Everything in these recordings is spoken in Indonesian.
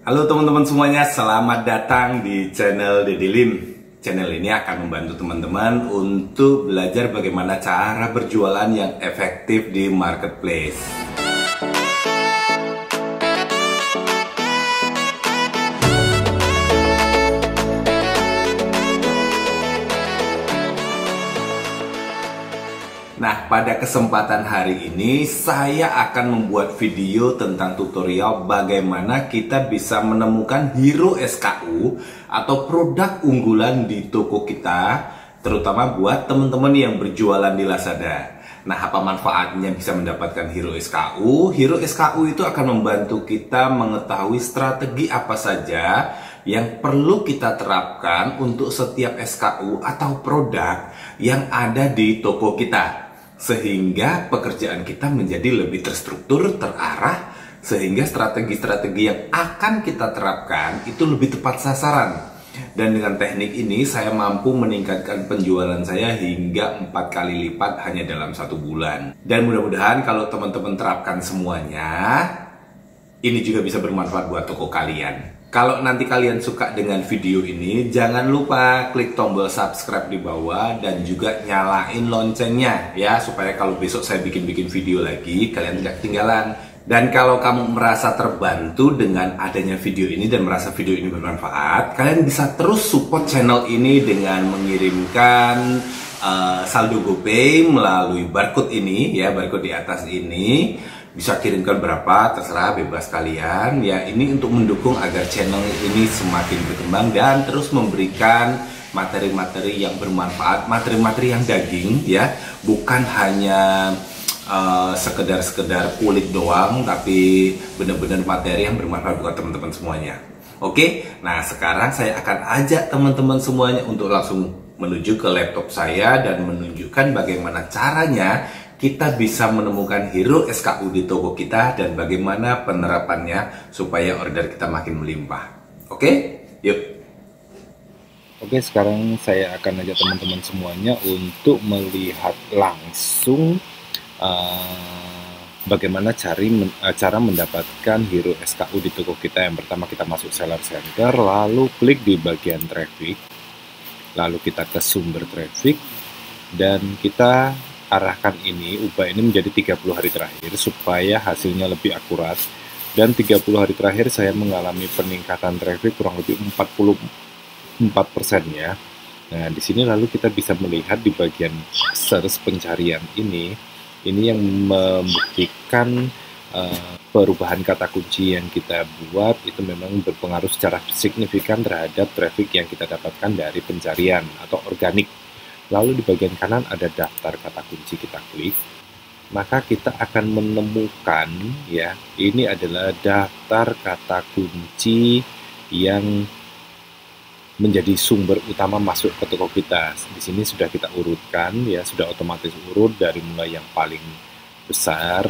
Halo teman-teman semuanya, selamat datang di channel Dede Lim. Channel ini akan membantu teman-teman untuk belajar bagaimana cara berjualan yang efektif di marketplace. Nah, pada kesempatan hari ini saya akan membuat video tentang tutorial bagaimana kita bisa menemukan hero SKU atau produk unggulan di toko kita, terutama buat teman-teman yang berjualan di Lazada. Nah, apa manfaatnya bisa mendapatkan hero SKU? Hero SKU itu akan membantu kita mengetahui strategi apa saja yang perlu kita terapkan untuk setiap SKU atau produk yang ada di toko kita. Sehingga pekerjaan kita menjadi lebih terstruktur, terarah, sehingga strategi-strategi yang akan kita terapkan itu lebih tepat sasaran. Dan dengan teknik ini saya mampu meningkatkan penjualan saya hingga 4 kali lipat hanya dalam 1 bulan. Dan mudah-mudahan kalau teman-teman terapkan semuanya, ini juga bisa bermanfaat buat toko kalian. Kalau nanti kalian suka dengan video ini, jangan lupa klik tombol subscribe di bawah dan juga nyalain loncengnya ya, supaya kalau besok saya bikin video lagi, kalian tidak ketinggalan. Dan kalau kamu merasa terbantu dengan adanya video ini dan merasa video ini bermanfaat, kalian bisa terus support channel ini dengan mengirimkan saldo GoPay melalui barcode ini ya, barcode di atas ini. Bisa kirimkan berapa, terserah, bebas kalian ya. Ini untuk mendukung agar channel ini semakin berkembang dan terus memberikan materi-materi yang bermanfaat, materi-materi yang daging ya, bukan hanya sekedar kulit doang, tapi benar-benar materi yang bermanfaat buat teman-teman semuanya. Oke, nah sekarang saya akan ajak teman-teman semuanya untuk langsung menuju ke laptop saya dan menunjukkan bagaimana caranya kita bisa menemukan hero SKU di toko kita dan bagaimana penerapannya supaya order kita makin melimpah. Oke, yuk. Oke, sekarang saya akan ajak teman-teman semuanya untuk melihat langsung bagaimana cara mendapatkan hero SKU di toko kita. Yang pertama, kita masuk seller center, lalu klik di bagian traffic, lalu kita ke sumber traffic, dan kita arahkan ubah ini menjadi 30 hari terakhir supaya hasilnya lebih akurat. Dan 30 hari terakhir saya mengalami peningkatan traffic kurang lebih 44% ya. Nah, di sini lalu kita bisa melihat di bagian search pencarian ini yang membuktikan perubahan kata kunci yang kita buat itu memang berpengaruh secara signifikan terhadap traffic yang kita dapatkan dari pencarian atau organik. Lalu di bagian kanan ada daftar kata kunci, kita klik, maka kita akan menemukan ya, ini adalah daftar kata kunci yang menjadi sumber utama masuk ke toko kita. Di sini sudah kita urutkan ya, sudah otomatis urut dari mulai yang paling besar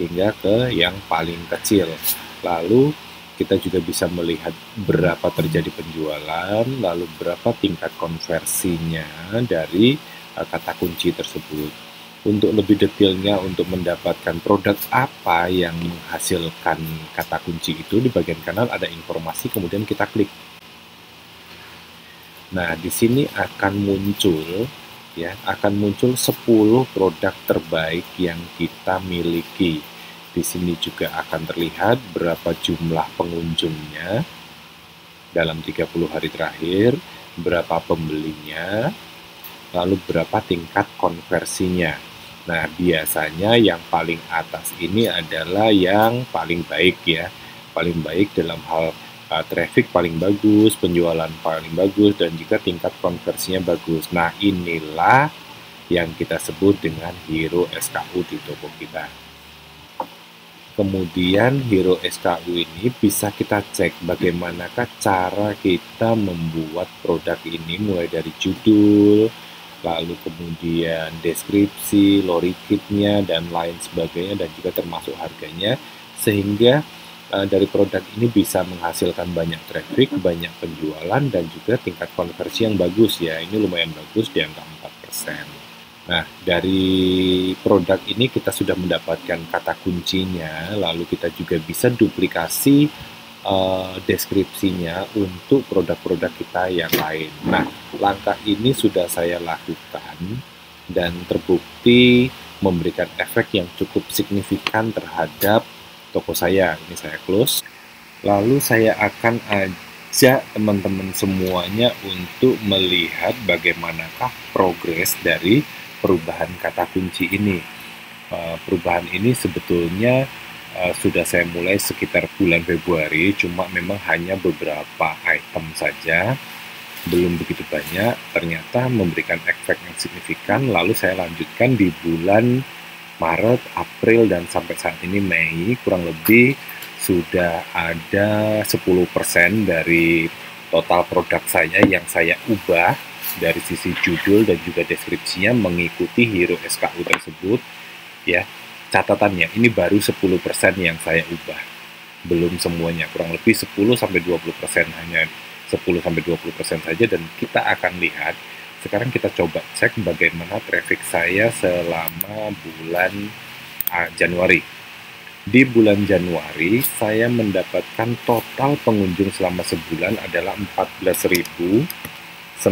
hingga ke yang paling kecil. Lalu kita juga bisa melihat berapa terjadi penjualan, lalu berapa tingkat konversinya dari kata kunci tersebut. Untuk lebih detailnya, untuk mendapatkan produk apa yang menghasilkan kata kunci itu, di bagian kanan ada informasi, kemudian kita klik. Nah, di sini akan muncul 10 produk terbaik yang kita miliki. Di sini juga akan terlihat berapa jumlah pengunjungnya dalam 30 hari terakhir, berapa pembelinya, lalu berapa tingkat konversinya. Nah, biasanya yang paling atas ini adalah yang paling baik ya. Paling baik dalam hal traffic paling bagus, penjualan paling bagus, dan juga tingkat konversinya bagus. Nah, inilah yang kita sebut dengan hero SKU di toko kita. Kemudian hero SKU ini bisa kita cek bagaimanakah cara kita membuat produk ini, mulai dari judul, lalu kemudian deskripsi, lori kitnya, dan lain sebagainya, dan juga termasuk harganya, sehingga dari produk ini bisa menghasilkan banyak traffic, banyak penjualan, dan juga tingkat konversi yang bagus ya. Ini lumayan bagus di angka 4%. Nah, dari produk ini kita sudah mendapatkan kata kuncinya, lalu kita juga bisa duplikasi deskripsinya untuk produk-produk kita yang lain. Nah, langkah ini sudah saya lakukan dan terbukti memberikan efek yang cukup signifikan terhadap toko saya. Ini saya close. Lalu saya akan ajak teman-teman semuanya untuk melihat bagaimanakah progres dari perubahan kata kunci ini. Perubahan ini sebetulnya sudah saya mulai sekitar bulan Februari, cuma memang hanya beberapa item saja, belum begitu banyak, ternyata memberikan efek yang signifikan. Lalu saya lanjutkan di bulan Maret, April, dan sampai saat ini Mei, kurang lebih sudah ada 10% dari total produk saya yang saya ubah dari sisi judul dan juga deskripsinya mengikuti Hero SKU tersebut. Ya, catatannya ini baru 10% yang saya ubah, belum semuanya, kurang lebih 10-20%, hanya 10-20% saja. Dan kita akan lihat sekarang, kita coba cek bagaimana traffic saya selama bulan Januari. Di bulan Januari saya mendapatkan total pengunjung selama sebulan adalah 14.980,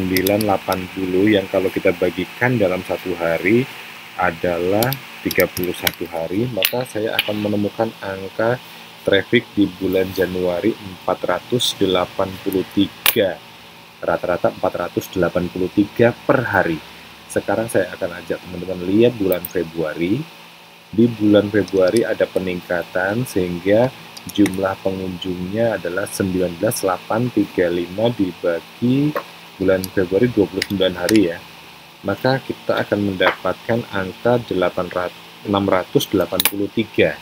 yang kalau kita bagikan dalam satu hari adalah 31 hari, maka saya akan menemukan angka traffic di bulan Januari 483, rata-rata 483 per hari. Sekarang saya akan ajak teman-teman lihat bulan Februari. Di bulan Februari ada peningkatan sehingga jumlah pengunjungnya adalah 19.835 dibagi bulan Februari 29 hari ya. Maka kita akan mendapatkan angka 683.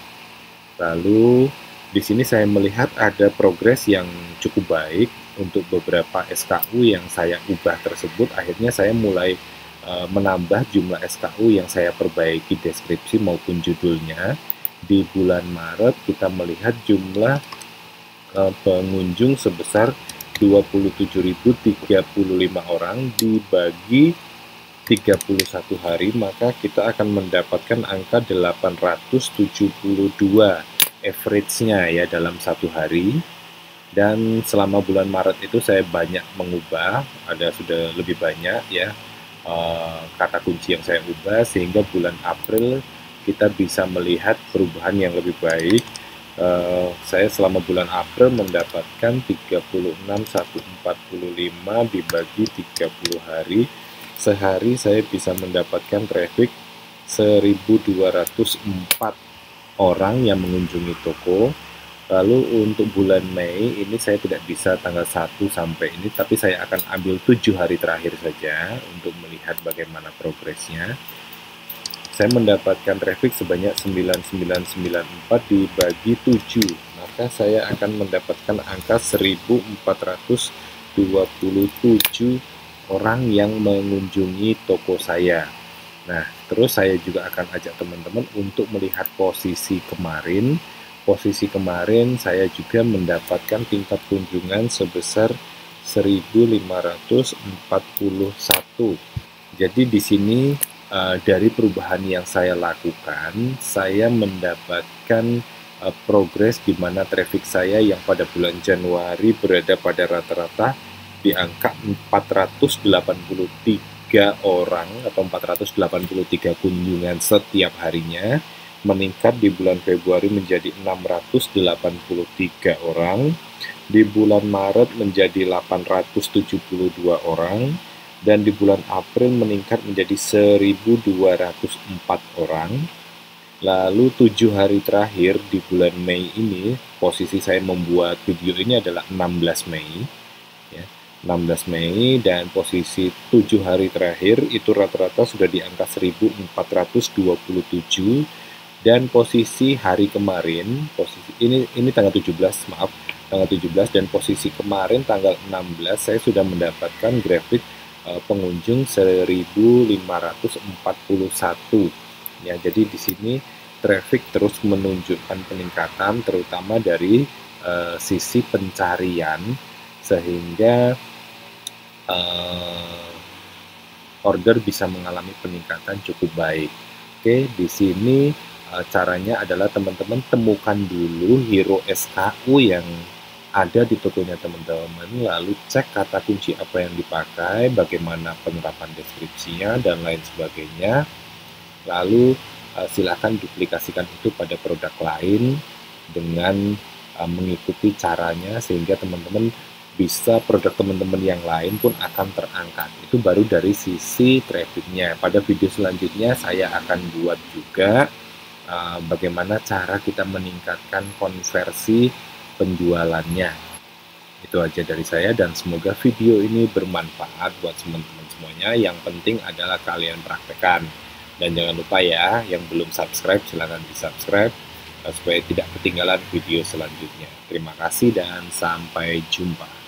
Lalu di sini saya melihat ada progres yang cukup baik untuk beberapa SKU yang saya ubah tersebut. Akhirnya saya mulai menambah jumlah SKU yang saya perbaiki deskripsi maupun judulnya. Di bulan Maret kita melihat jumlah pengunjung sebesar 27.035 orang dibagi 31 hari, maka kita akan mendapatkan angka 872 average-nya ya dalam satu hari. Dan selama bulan Maret itu saya banyak mengubah, sudah lebih banyak ya kata kunci yang saya ubah, sehingga bulan April kita bisa melihat perubahan yang lebih baik. Saya selama bulan April mendapatkan 36.145 dibagi 30 hari. Sehari saya bisa mendapatkan traffic 1.204 orang yang mengunjungi toko. Lalu untuk bulan Mei ini saya tidak bisa tanggal 1 sampai ini, tapi saya akan ambil 7 hari terakhir saja untuk melihat bagaimana progresnya. Saya mendapatkan traffic sebanyak 9.994 dibagi 7, maka saya akan mendapatkan angka 1.427 orang yang mengunjungi toko saya. Nah, terus saya juga akan ajak teman-teman untuk melihat posisi kemarin. Posisi kemarin saya juga mendapatkan tingkat kunjungan sebesar 1.541. Jadi di sini dari perubahan yang saya lakukan, saya mendapatkan progres di mana traffic saya yang pada bulan Januari berada pada rata-rata di angka 483 orang atau 483 kunjungan setiap harinya, meningkat di bulan Februari menjadi 683 orang, di bulan Maret menjadi 872 orang, dan di bulan April meningkat menjadi 1.204 orang. Lalu 7 hari terakhir di bulan Mei ini, posisi saya membuat video ini adalah 16 Mei ya. 16 Mei, dan posisi 7 hari terakhir itu rata-rata sudah di angka 1.427, dan posisi hari kemarin, ini tanggal 17, maaf, tanggal 17, dan posisi kemarin tanggal 16 saya sudah mendapatkan grafik pengunjung 1.541 ya. Jadi di sini traffic terus menunjukkan peningkatan, terutama dari sisi pencarian, sehingga order bisa mengalami peningkatan cukup baik. Oke, di sini caranya adalah teman-teman temukan dulu hero SKU yang ada di tokonya teman-teman, lalu cek kata kunci apa yang dipakai, bagaimana penerapan deskripsinya, dan lain sebagainya. Lalu silakan duplikasikan itu pada produk lain dengan mengikuti caranya, sehingga teman-teman bisa produk teman-teman yang lain pun akan terangkat. Itu baru dari sisi trafficnya. Pada video selanjutnya saya akan buat juga bagaimana cara kita meningkatkan konversi penjualannya. Itu aja dari saya, dan semoga video ini bermanfaat buat teman-teman semuanya. Yang penting adalah kalian praktekkan. Dan jangan lupa ya, yang belum subscribe silahkan di subscribe supaya tidak ketinggalan video selanjutnya. Terima kasih dan sampai jumpa.